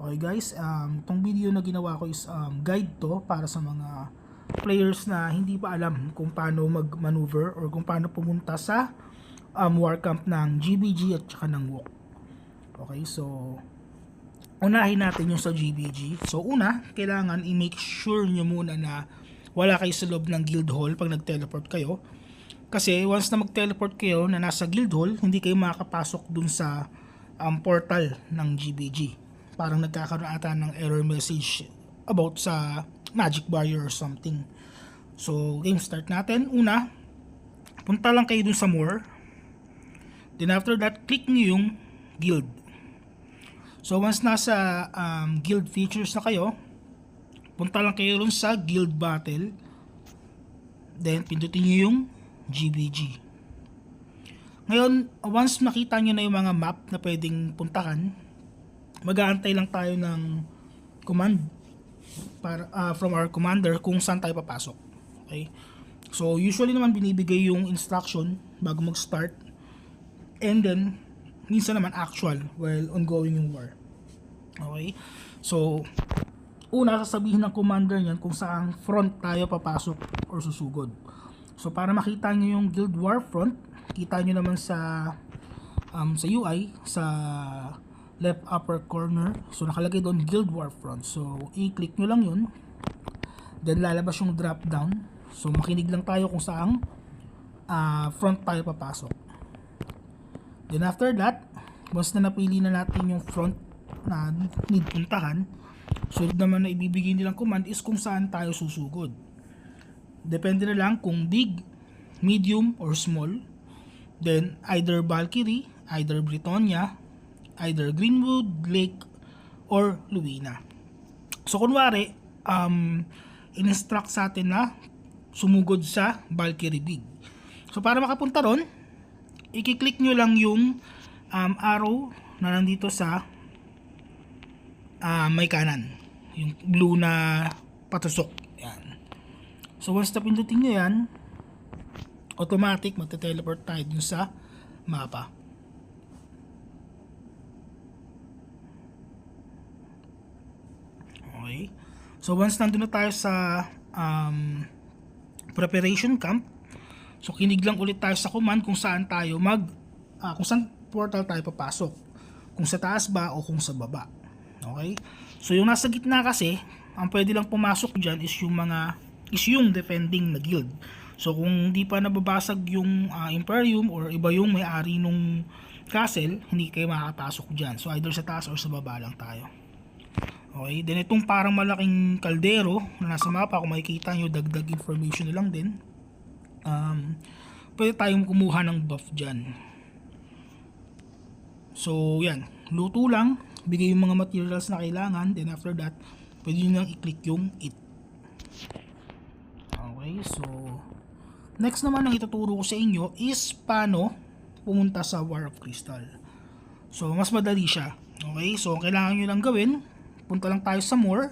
Okay guys, itong video na ginawa ko is guide to para sa mga players na hindi pa alam kung paano mag-maneuver or kung paano pumunta sa war camp ng GBG at saka ng WOC. Okay, so unahin natin yung sa GBG. So una, kailangan i-make sure nyo muna na wala kayo sa loob ng guild hall pag nag-teleport kayo. Kasi once na mag-teleport kayo na nasa guild hall, hindi kayo makakapasok dun sa portal ng GBG. Parang nagkakaroon ata ng error message about sa magic barrier or something. So game start natin. Una, punta lang kayo dun sa more. Then after that, click nyo yung guild. So once nasa guild features na kayo, punta lang kayo dun sa guild battle. Then pindutin nyo yung GBG. Ngayon, once makita nyo na yung mga map na pwedeng puntahan, mag-aantay lang tayo ng command para, from our commander kung saan tayo papasok. Okay? So usually naman binibigay yung instruction bago mag-start, and then minsan naman actual while ongoing yung war. Okay? So una, sasabihin ng commander niyan kung saan front tayo papasok or susugod. So para makita nyo yung guild war front, kita nyo naman sa UI sa left upper corner. So nakalagay doon guild war front. So i-click nyo lang yun. Then lalabas yung drop down. So makinig lang tayo kung saang front tayo papasok. Then after that, once na napili na natin yung front na need puntahan, sunod naman na ibibigay nilang command is kung saan tayo susugod. Depende na lang kung big, medium, or small. Then either Valkyrie, either Britonia, either Greenwood, Lake, or Luina. So kunwari, in-instruct sa atin na sumugod sa Valkyrie Big. So para makapunta ron, i-click nyo lang yung arrow na nandito sa may kanan. Yung blue na patusok. Yan. So once na pindutin nyo yan, automatic magte-teleport tayo dun sa mapa. Okay. So once nandun na tayo sa preparation camp, so kinig lang ulit tayo sa command kung saan tayo kung saan portal tayo papasok. Kung sa taas ba o kung sa baba. Okay? So yung nasa gitna kasi, ang pwede lang pumasok diyan is yung defending na guild. So kung hindi pa nababasag yung Imperium or iba yung may-ari nung castle, hindi kayo makakapasok diyan. So either sa taas or sa baba lang tayo. Okay, then itong parang malaking kaldero na nasa mapa, kung makikita nyo, dagdag information na lang din. Pwede tayong kumuha ng buff dyan. So yan, luto lang, bigay yung mga materials na kailangan, then after that pwede nyo nang i-click yung it. Okay, so next naman ang ituturo ko sa inyo is paano pumunta sa War of Crystal. So mas madali siya. Okay, so kailangan nyo lang gawin, punta lang tayo sa more.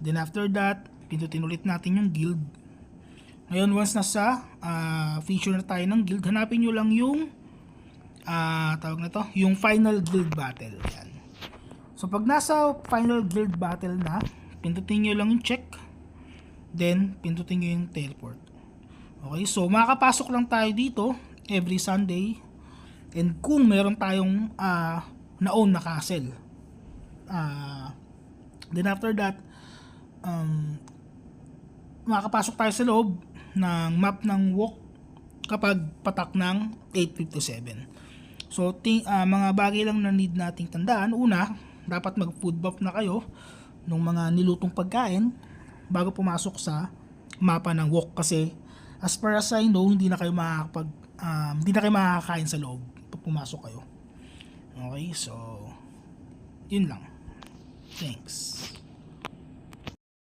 Then after that, pindutin ulit natin yung guild. Ngayon, once nasa feature na tayo ng guild, hanapin nyo lang yung tawag na to, yung final guild battle. Yan. So pag nasa final guild battle na, pindutin nyo lang yung check. Then pindutin nyo yung teleport. Okay, so makakapasok lang tayo dito every Sunday. And kung meron tayong na-own na castle. Then after that, makakapasok tayo sa loob ng map ng WOC kapag patak ng 8:57. So mga bagay lang na need nating tandaan. Una, dapat mag food buff na kayo ng mga nilutong pagkain bago pumasok sa mapa ng WOC, kasi as far as I know, hindi na kayo makakain sa loob pag pumasok kayo. Okay, so yun lang. Thanks.